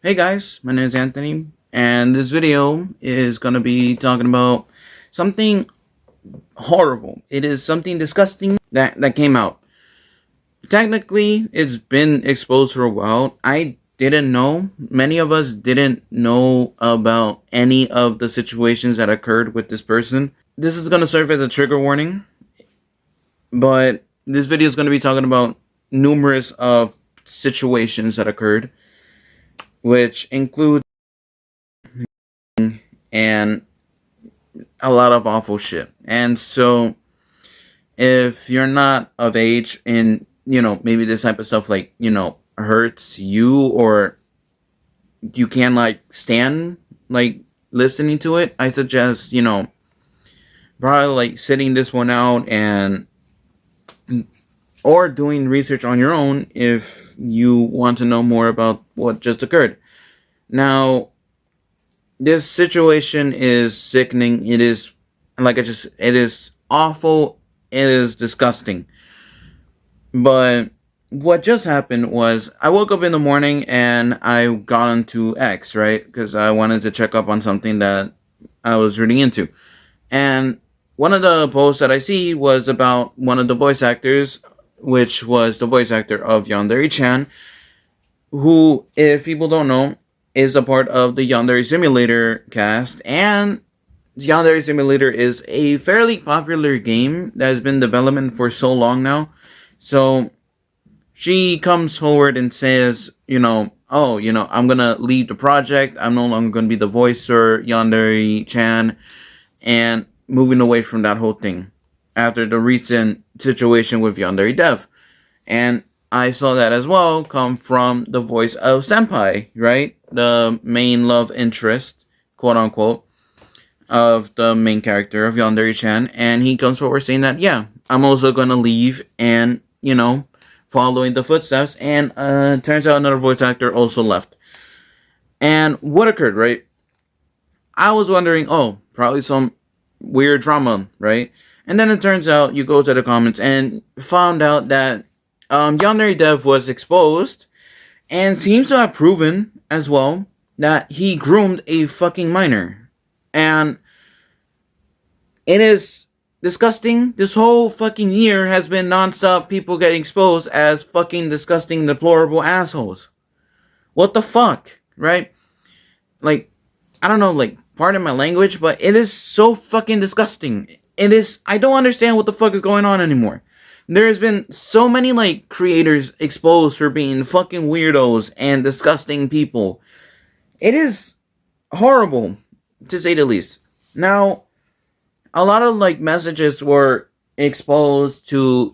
Hey guys, my name is Anthony, and this video is gonna be talking about something horrible. It is something disgusting that came out. Technically, it's been exposed for a while. I didn't know. Many of us didn't know about any of the situations that occurred with this person. This is gonna serve as a trigger warning, but this video is gonna be talking about numerous of situations that occurred, which include and a lot of awful shit. And so if you're not of age and maybe this type of stuff hurts you, or you can't stand listening to it, I suggest probably sitting this one out and or doing research on your own if you want to know more about what just occurred. Now, this situation is sickening. It is, it is awful. It is disgusting. But what just happened was I woke up in the morning and I got onto X, right? Because I wanted to check up on something that I was reading into. And one of the posts that I see was about one of the voice actors, which was the voice actor of Yandere-chan, who, if people don't know, is a part of the Yandere Simulator cast, and Yandere Simulator is a fairly popular game that has been in development for so long now. So she comes forward and says, I'm gonna leave the project. I'm no longer gonna be the voice for Yandere-chan, and moving away from that whole thing after the recent situation with Yandere Dev. And I saw that as well come from the voice of Senpai, right? The main love interest, quote unquote, of the main character of Yandere-chan. And he comes forward saying that, yeah, I'm also going to leave and, following the footsteps. And turns out another voice actor also left. And what occurred, right? I was wondering, probably some weird drama, right? And then it turns out you go to the comments and found out that Yandere Dev was exposed and seems to have proven as well that he groomed a fucking minor. And it is disgusting. This whole fucking year has been nonstop people getting exposed as fucking disgusting, deplorable assholes. What the fuck, right? I don't know, pardon my language, but it is so fucking disgusting. It is, I don't understand what the fuck is going on anymore. There's been so many creators exposed for being fucking weirdos and disgusting people. It is horrible, to say the least. Now, a lot of messages were exposed to,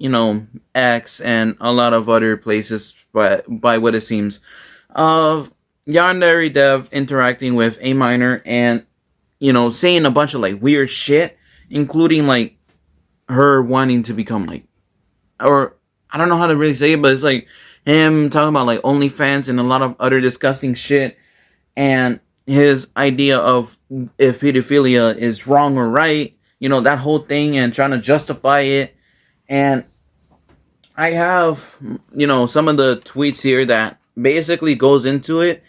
X and a lot of other places by what it seems, of Yandere Dev interacting with a minor and, saying a bunch of weird shit, including her wanting to become or I don't know how to really say it, but it's him talking about OnlyFans and a lot of other disgusting shit, and his idea of if pedophilia is wrong or right, that whole thing, and trying to justify it. And I have, some of the tweets here that basically goes into it.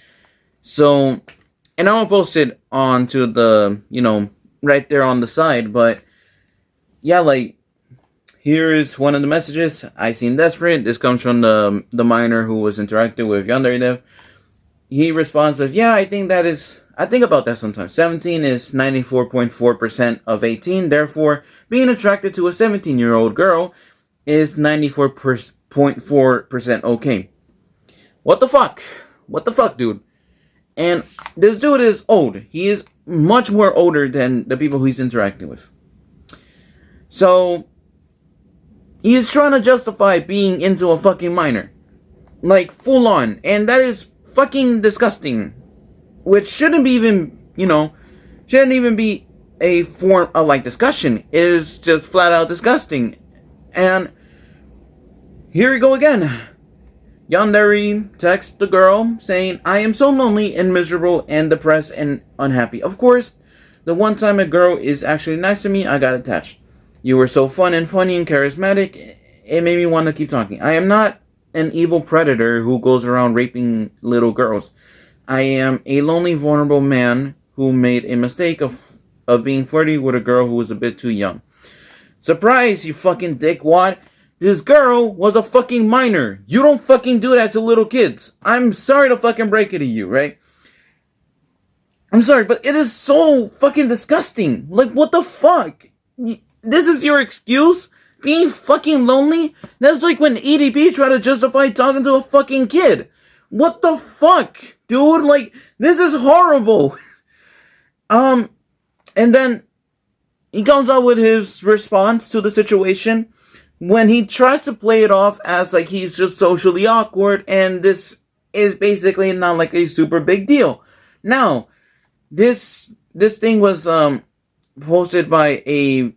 So, and I'll post it onto the, right there on the side, but yeah, here is one of the messages. I seem desperate. This comes from the minor who was interacting with Yandere Dev. He responds with, yeah, I think about that sometimes. 17 is 94.4% of 18. Therefore, being attracted to a 17-year-old girl is 94.4% okay. What the fuck? What the fuck, dude? And this dude is old. He is much more older than the people he's interacting with. So he's trying to justify being into a fucking minor. Full on. And that is fucking disgusting. Which shouldn't be even, shouldn't even be a form of discussion. It is just flat out disgusting. And here we go again. Yandere texts the girl saying, I am so lonely and miserable and depressed and unhappy. Of course, the one time a girl is actually nice to me, I got attached. You were so fun and funny and charismatic, it made me want to keep talking. I am not an evil predator who goes around raping little girls. I am a lonely, vulnerable man who made a mistake of being flirty with a girl who was a bit too young. Surprise, you fucking dickwad. This girl was a fucking minor. You don't fucking do that to little kids. I'm sorry to fucking break it to you, right? I'm sorry, but it is so fucking disgusting. Like, what the fuck? This is your excuse? Being fucking lonely? That's like when EDP tried to justify talking to a fucking kid. What the fuck, dude? Like, this is horrible. Um, and then he comes out with his response to the situation when he tries to play it off as like he's just socially awkward, and this is basically not like a super big deal. Now, this thing was posted by a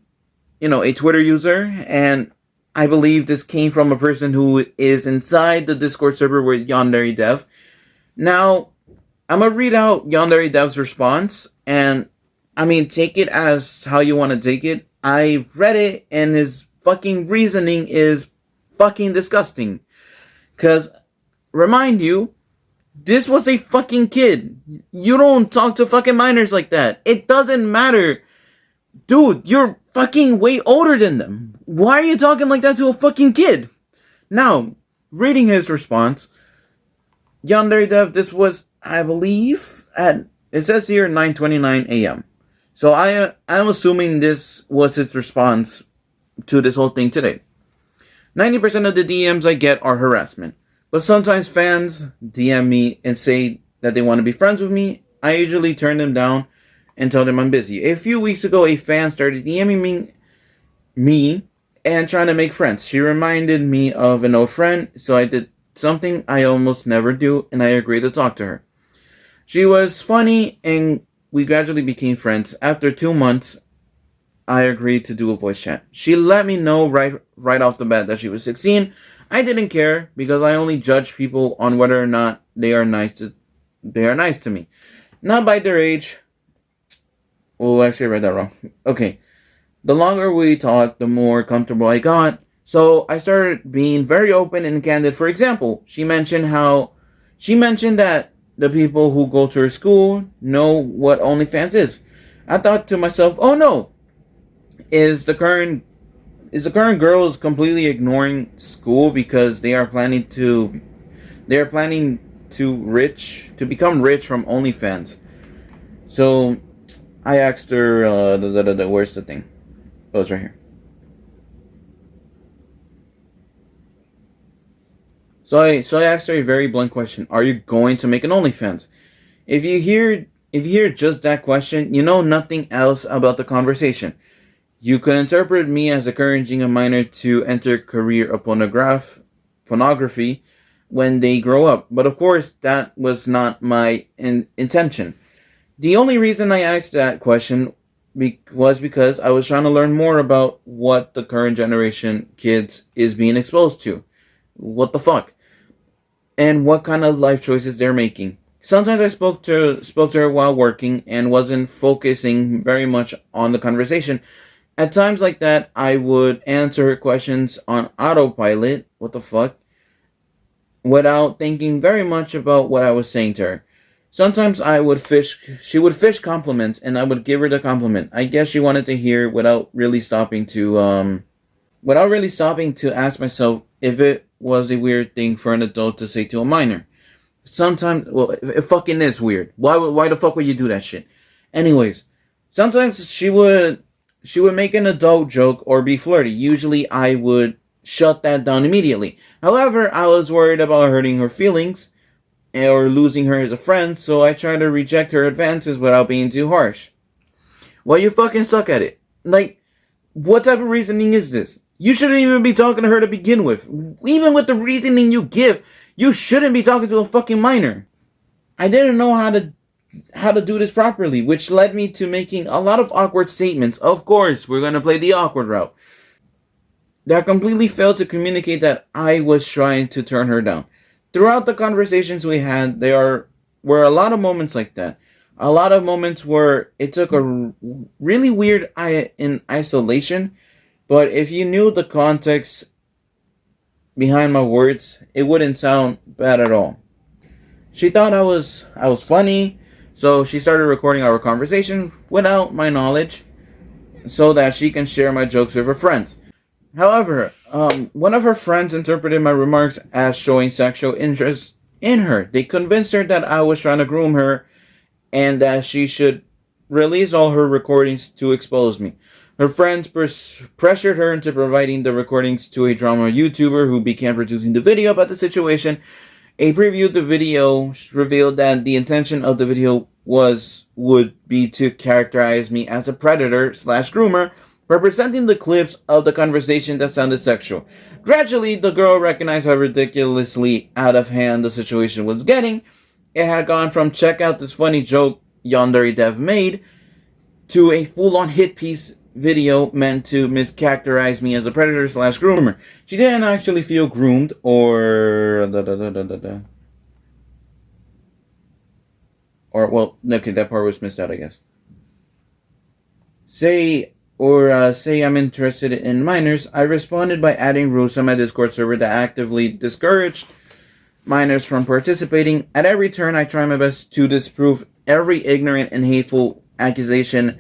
Twitter user, and I believe this came from a person who is inside the Discord server with Yandere Dev. Now, I'm gonna read out Yandere Dev's response, and I mean, take it as how you want to take it. I read it, and his fucking reasoning is fucking disgusting. Cause, remind you, this was a fucking kid. You don't talk to fucking minors like that. It doesn't matter. Dude, you're fucking way older than them. Why are you talking like that to a fucking kid? Now, reading his response, Yandere Dev, this was, I believe, it says here 9:29 a.m. So I'm assuming this was his response to this whole thing today. 90% of the DMs I get are harassment. But sometimes fans DM me and say that they want to be friends with me. I usually turn them down and tell them I'm busy. A few weeks ago, a fan started DMing me and trying to make friends. She reminded me of an old friend, so I did something I almost never do, and I agreed to talk to her. She was funny, and we gradually became friends. After 2 months, I agreed to do a voice chat. She let me know right off the bat that she was 16. I didn't care because I only judge people on whether or not they are nice to me, not by their age. Oh, actually, I read that wrong. Okay. The longer we talked, the more comfortable I got. So I started being very open and candid. For example, she mentioned that the people who go to her school know what OnlyFans is. I thought to myself, oh no, is the current girls completely ignoring school because they are planning to become rich from OnlyFans. So I asked her, where's the thing? Oh, it's right here. So I asked her a very blunt question: are you going to make an OnlyFans? If you hear just that question, you know nothing else about the conversation. You could interpret me as encouraging a minor to enter career of pornography when they grow up. But of course, that was not my intention. The only reason I asked that question was because I was trying to learn more about what the current generation kids is being exposed to. What the fuck? And what kind of life choices they're making. Sometimes I spoke to her while working and wasn't focusing very much on the conversation. At times like that, I would answer her questions on autopilot, what the fuck, without thinking very much about what I was saying to her. Sometimes she would fish compliments, and I would give her the compliment. I guess she wanted to hear without really stopping to ask myself if it was a weird thing for an adult to say to a minor. Sometimes, well, it fucking is weird. Why the fuck would you do that shit? Anyways, sometimes she would make an adult joke or be flirty. Usually I would shut that down immediately. However, I was worried about hurting her feelings or losing her as a friend, so I tried to reject her advances without being too harsh. Well, you fucking suck at it. Like, what type of reasoning is this? You shouldn't even be talking to her to begin with. Even with the reasoning you give, you shouldn't be talking to a fucking minor. I didn't know how to do this properly, which led me to making a lot of awkward statements. Of course, we're gonna play the awkward route. That completely failed to communicate that I was trying to turn her down. Throughout the conversations we had, there were a lot of moments like that. A lot of moments where it took a really weird in isolation, but if you knew the context behind my words, it wouldn't sound bad at all. She thought I was funny, so she started recording our conversation without my knowledge, so that she can share my jokes with her friends. However, one of her friends interpreted my remarks as showing sexual interest in her. They convinced her that I was trying to groom her and that she should release all her recordings to expose me. Her friends pressured her into providing the recordings to a drama YouTuber who began producing the video about the situation. A preview of the video revealed that the intention of the video would be to characterize me as a predator slash groomer, representing the clips of the conversation that sounded sexual. Gradually, the girl recognized how ridiculously out of hand the situation was getting. It had gone from check out this funny joke Yandere Dev made to a full-on hit piece video meant to mischaracterize me as a predator slash groomer. She didn't actually feel groomed or well, okay, that part was missed out, I guess. Say I'm interested in minors. I responded by adding rules on my Discord server that actively discouraged minors from participating. At every turn, I try my best to disprove every ignorant and hateful accusation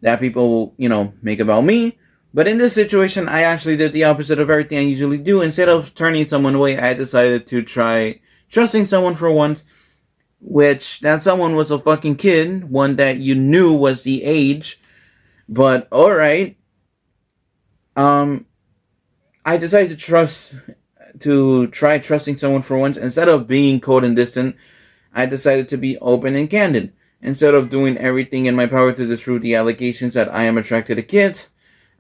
that people, make about me. But in this situation, I actually did the opposite of everything I usually do. Instead of turning someone away, I decided to try trusting someone for once, which that someone was a fucking kid, one that you knew was the age. But alright. I decided to try trusting someone for once. Instead of being cold and distant, I decided to be open and candid. Instead of doing everything in my power to disprove the allegations that I am attracted to kids,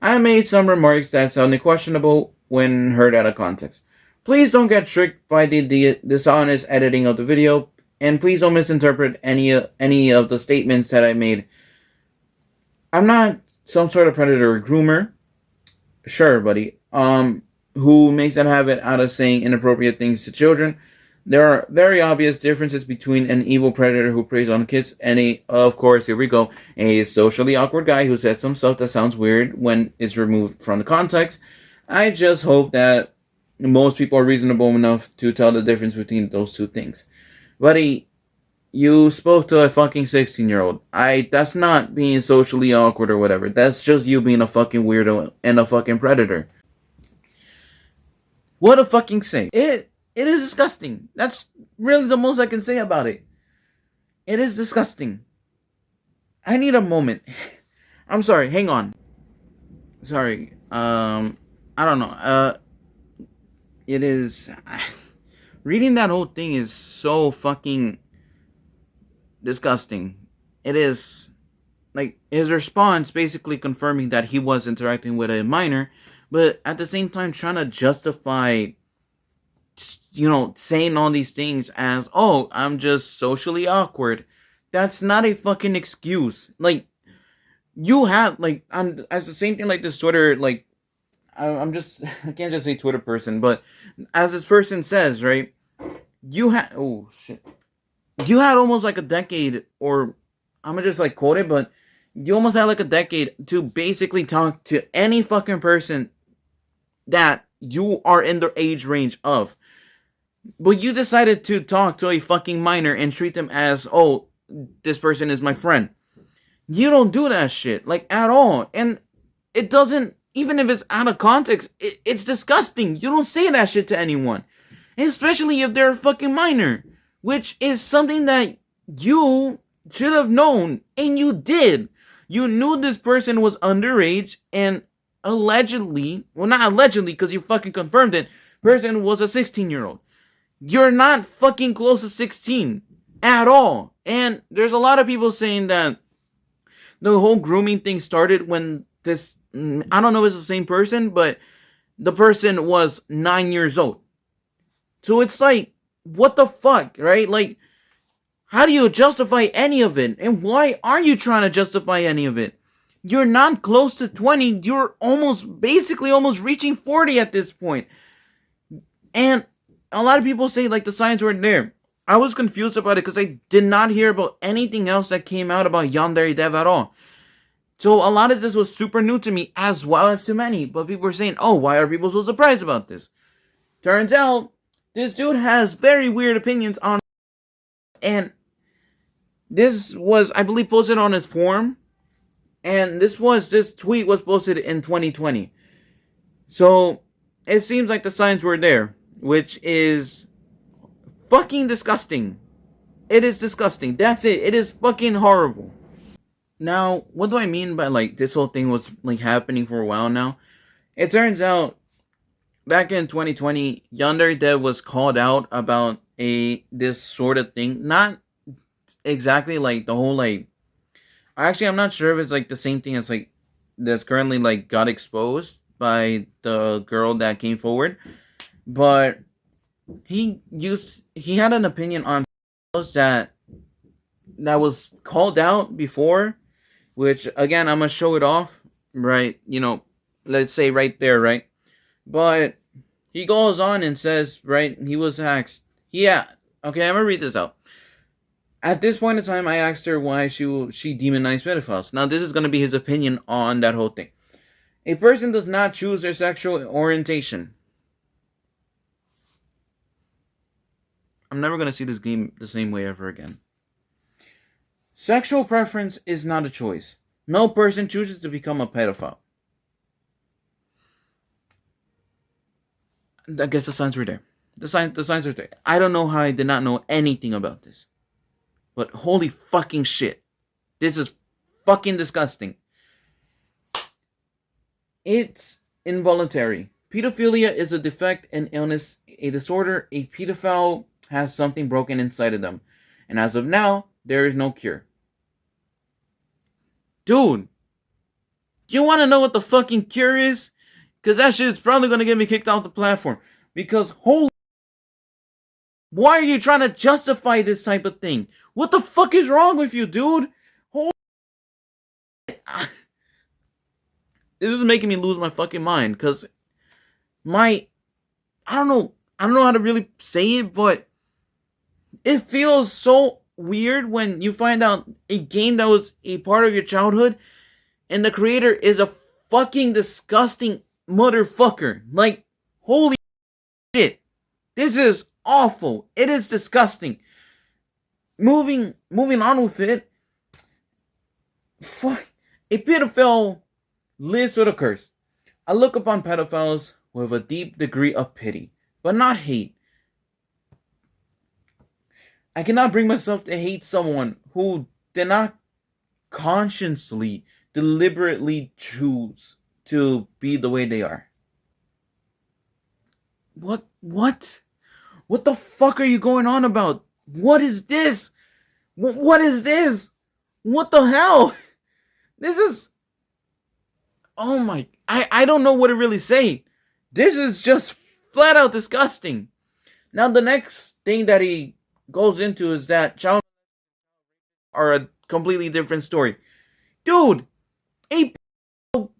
I made some remarks that sounded questionable when heard out of context. Please don't get tricked by the dishonest editing of the video, and please don't misinterpret any of the statements that I made. I'm not some sort of predator or groomer. Sure, buddy. Who makes a habit out of saying inappropriate things to children. There are very obvious differences between an evil predator who preys on kids and of course, here we go, a socially awkward guy who said some stuff that sounds weird when it's removed from the context. I just hope that most people are reasonable enough to tell the difference between those two things. Buddy, you spoke to a fucking 16-year-old. That's not being socially awkward or whatever. That's just you being a fucking weirdo and a fucking predator. What a fucking say. It is disgusting. That's really the most I can say about it. It is disgusting. I need a moment. I'm sorry, hang on. Sorry. I don't know. It is reading that whole thing is so fucking disgusting. It is like his response basically confirming that he was interacting with a minor, but at the same time trying to justify saying all these things as, oh, I'm just socially awkward. That's not a fucking excuse. Like, you have, like, I'm, as the same thing like this Twitter, like, I'm just, I can't just say Twitter person, but as this person says, right, oh, shit. You had almost like a decade, or, I'm gonna just, like, quote it, but you almost had like a decade to basically talk to any fucking person that you are in their age range of. But you decided to talk to a fucking minor and treat them as, oh, this person is my friend. You don't do that shit, like, at all. And it doesn't, even if it's out of context, it's disgusting. You don't say that shit to anyone. Especially if they're a fucking minor. Which is something that you should have known. And you did. You knew this person was underage and allegedly, well, not allegedly because you fucking confirmed it, person was a 16-year-old. You're not fucking close to 16 at all. And there's a lot of people saying that the whole grooming thing started when this, I don't know if it's the same person, but the person was 9 years old. So it's like, what the fuck, right? Like, how do you justify any of it? And why are you trying to justify any of it? You're not close to 20. You're basically almost reaching 40 at this point. And a lot of people say, like, the signs weren't there. I was confused about it because I did not hear about anything else that came out about Yandere Dev at all. So a lot of this was super new to me, as well as to many. But people were saying, oh, why are people so surprised about this? Turns out, this dude has very weird opinions on And this was, I believe, posted on his forum. And this tweet was posted in 2020. So it seems like the signs were there, which is fucking disgusting. It is disgusting. That's it. It is fucking horrible. Now, what do I mean by like this whole thing was like happening for a while now? It turns out back in 2020, Yandere Dev was called out about this sort of thing. Not exactly like the whole like. Actually, I'm not sure if it's like the same thing as like that's currently like got exposed by the girl that came forward, but he had an opinion on that was called out before, which again I'm gonna show it off, right? Let's say right there, right? But he goes on and says, right? He was asked, yeah, okay, I'm gonna read this out. At this point in time, I asked her why she demonized pedophiles. Now, this is gonna be his opinion on that whole thing. A person does not choose their sexual orientation. I'm never gonna see this game the same way ever again. Sexual preference is not a choice. No person chooses to become a pedophile. I guess the signs were there. The signs are there. I don't know how I did not know anything about this. But holy fucking shit. This is fucking disgusting. It's involuntary. Pedophilia is a defect, an illness, a disorder. A pedophile has something broken inside of them. And as of now, there is no cure. Dude, do you want to know what the fucking cure is? Because that shit is probably going to get me kicked off the platform. Because holy... Why are you trying to justify this type of thing? What the fuck is wrong with you, dude? Holy... This is making me lose my fucking mind. Because I don't know how to really say it, but it feels so weird when you find out a game that was a part of your childhood and the creator is a fucking disgusting motherfucker. Like, holy shit. This is awful. It is disgusting. Moving on with it. Fuck. A pedophile lives with a curse. I look upon pedophiles with a deep degree of pity, but not hate. I cannot bring myself to hate someone who did not consciously, deliberately choose to be the way they are. What the fuck are you going on about? What is this? What is this? What the hell? This is... Oh my... I don't know what to really say. This is just flat out disgusting. Now, the next thing that he goes into is that child are a completely different story. Dude, a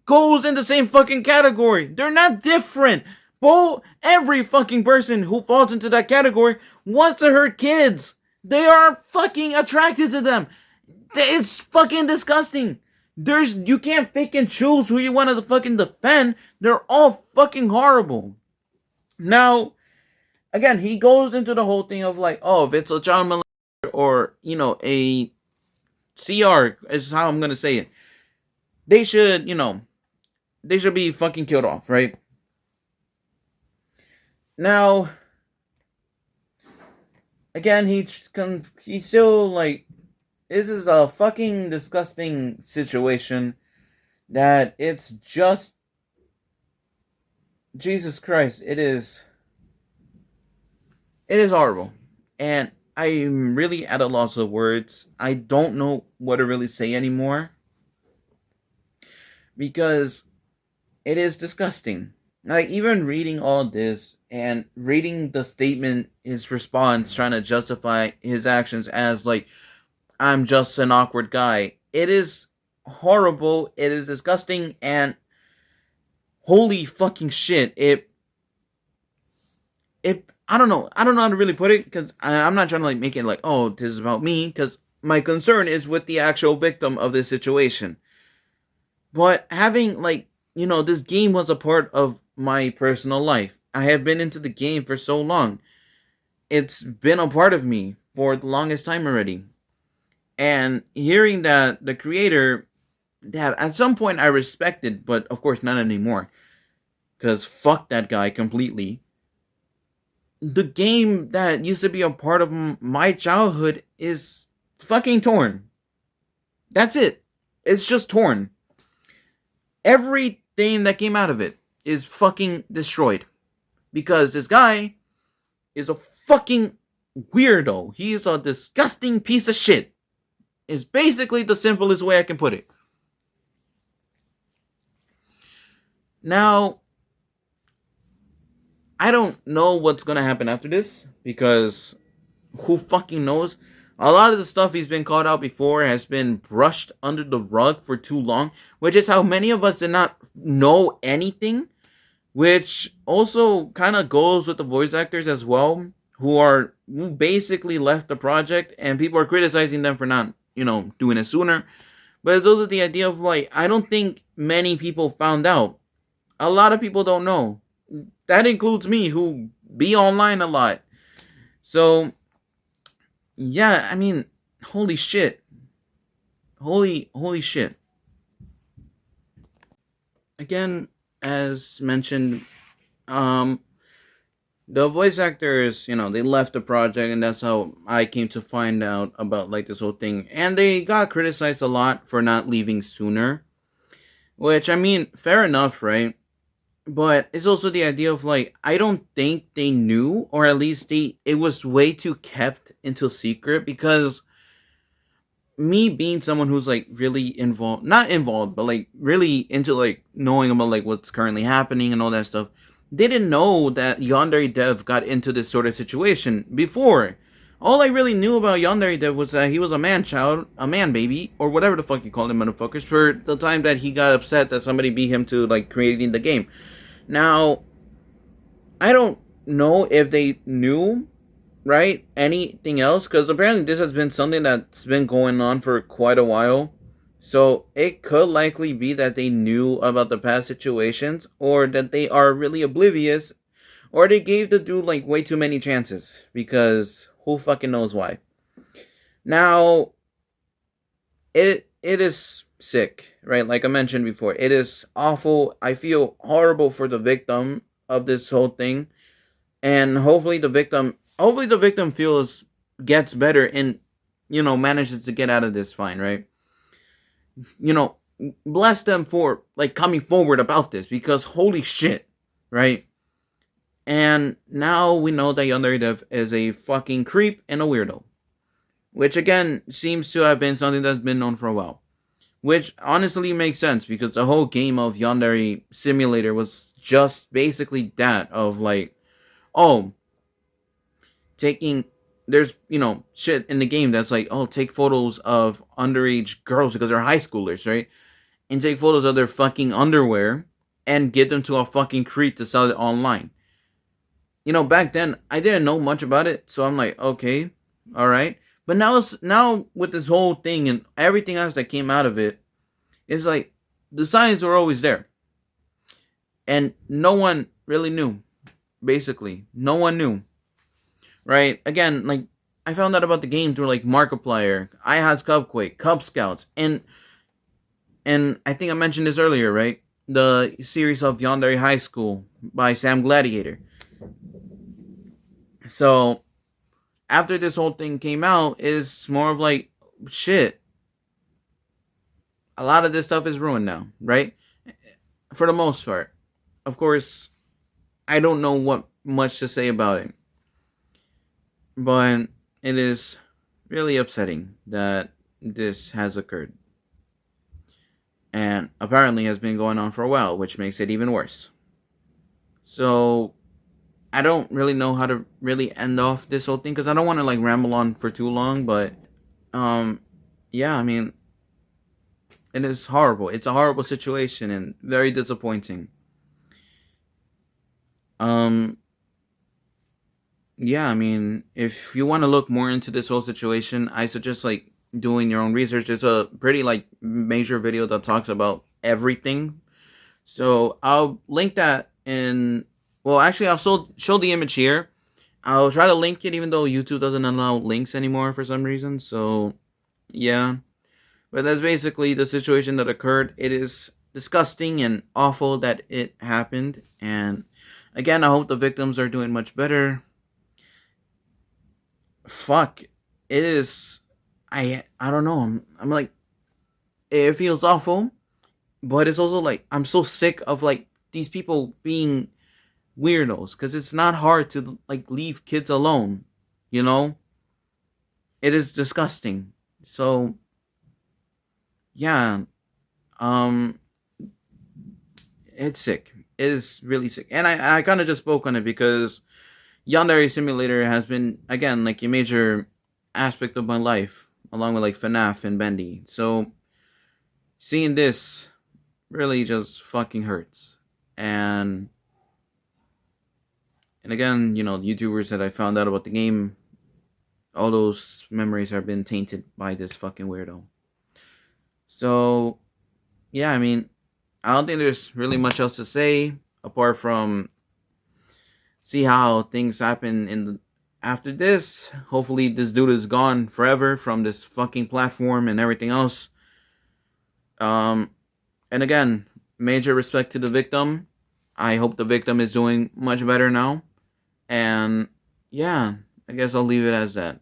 goes in the same fucking category. They're not different. Every fucking person who falls into that category wants to hurt kids. They are fucking attracted to them. It's fucking disgusting. You can't pick and choose who you want to fucking defend. They're all fucking horrible. Now, again, he goes into the whole thing of like, oh, if it's a child molester or, a CR is how I'm gonna say it. They should be fucking killed off, right? Now, again, he's still like, this is a fucking disgusting situation that it's just, Jesus Christ, it is horrible. And I'm really at a loss of words. I don't know what to really say anymore. Because it is disgusting. Like, even reading all this and reading the statement, his response, trying to justify his actions as, like, I'm just an awkward guy. It is horrible. It is disgusting. And holy fucking shit. I don't know how to really put it, because I'm not trying to like make it like, oh, this is about me, because my concern is with the actual victim of this situation. But having like, this game was a part of my personal life. I have been into the game for so long. It's been a part of me for the longest time already. And hearing that the creator, that at some point I respected, but of course not anymore, because fuck that guy completely. The game that used to be a part of my childhood is fucking torn. That's it. It's just torn. Everything that came out of it is fucking destroyed. Because this guy is a fucking weirdo. He's a disgusting piece of shit. Is basically the simplest way I can put it. Now, I don't know what's gonna happen after this because who fucking knows? A lot of the stuff he's been called out before has been brushed under the rug for too long, which is how many of us did not know anything, which also kind of goes with the voice actors as well, who basically left the project and people are criticizing them for not, doing it sooner. But it's also the idea of like, I don't think many people found out. A lot of people don't know. That includes me, who be online a lot. So yeah, I mean, holy shit. Holy shit. Again, as mentioned, um the voice actors, they left the project, and that's how I came to find out about like this whole thing. And they got criticized a lot for not leaving sooner. Which I mean, fair enough, right? But it's also the idea of like, I don't think they knew, or at least it was way too kept into secret, because me being someone who's like really involved, not involved, but like really into like knowing about like what's currently happening and all that stuff, they didn't know that Yandere Dev got into this sort of situation before. All I really knew about Yandere Dev was that he was a man child, a man baby, or whatever the fuck you call them, motherfuckers, for the time that he got upset that somebody beat him to like creating the game. Now, I don't know if they knew, right, anything else, because apparently this has been something that's been going on for quite a while. So it could likely be that they knew about the past situations, or that they are really oblivious, or they gave the dude like way too many chances, because who fucking knows why. Now, it is sick, right? Like I mentioned before, it is awful. I feel horrible for the victim of this whole thing, and hopefully the victim feels, gets better, and manages to get out of this fine, right? you know Bless them for like coming forward about this, because holy shit, right? And now we know that YandereDev is a fucking creep and a weirdo, which again seems to have been something that's been known for a while, which honestly makes sense, because the whole game of Yandere Simulator was just basically that, of like, oh, taking, there's shit in the game that's like, oh, take photos of underage girls because they're high schoolers, right? And take photos of their fucking underwear and get them to a fucking creep to sell it online. Back then I didn't know much about it, so I'm like, okay, all right. But now with this whole thing and everything else that came out of it, it's like the signs were always there, and no one really knew. Basically, no one knew, right? Again, like, I found out about the game through like Markiplier, iHas Cupquake, Cub Scouts, and I think I mentioned this earlier, right? The series of Yandere High School by Sam Gladiator. So after this whole thing came out, it's more of like, shit. A lot of this stuff is ruined now, right? For the most part. Of course, I don't know what much to say about it, but it is really upsetting that this has occurred, and apparently has been going on for a while, which makes it even worse. So I don't really know how to really end off this whole thing, because I don't want to like ramble on for too long, but um yeah, I mean, it is horrible. It's a horrible situation and very disappointing. Um yeah, I mean, if you want to look more into this whole situation, I suggest like doing your own research. There's a pretty like major video that talks about everything. So I'll link that in. Well, actually, I'll show the image here, I'll try to link it, even though YouTube doesn't allow links anymore for some reason. So yeah, but that's basically the situation that occurred. It is disgusting and awful that it happened. And again, I hope the victims are doing much better. Fuck, it is. I don't know. I'm like, it feels awful, but it's also like I'm so sick of like these people being weirdos, because it's not hard to like leave kids alone. You know, it is disgusting. So yeah, um, it's sick. It is really sick, and I kind of just spoke on it because Yandere Simulator has been again like a major aspect of my life, along with like FNAF and Bendy. So seeing this really just fucking hurts. And again, YouTubers that I found out about the game, all those memories have been tainted by this fucking weirdo. So yeah, I mean, I don't think there's really much else to say apart from see how things happen in the after this. Hopefully this dude is gone forever from this fucking platform and everything else. Um and again, major respect to the victim. I hope the victim is doing much better now. And yeah, I guess I'll leave it as that.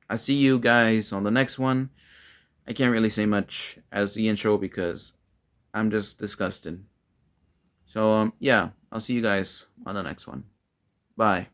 I see you guys on the next one. I can't really say much as the intro because I'm just disgusted. So yeah, I'll see you guys on the next one. Bye.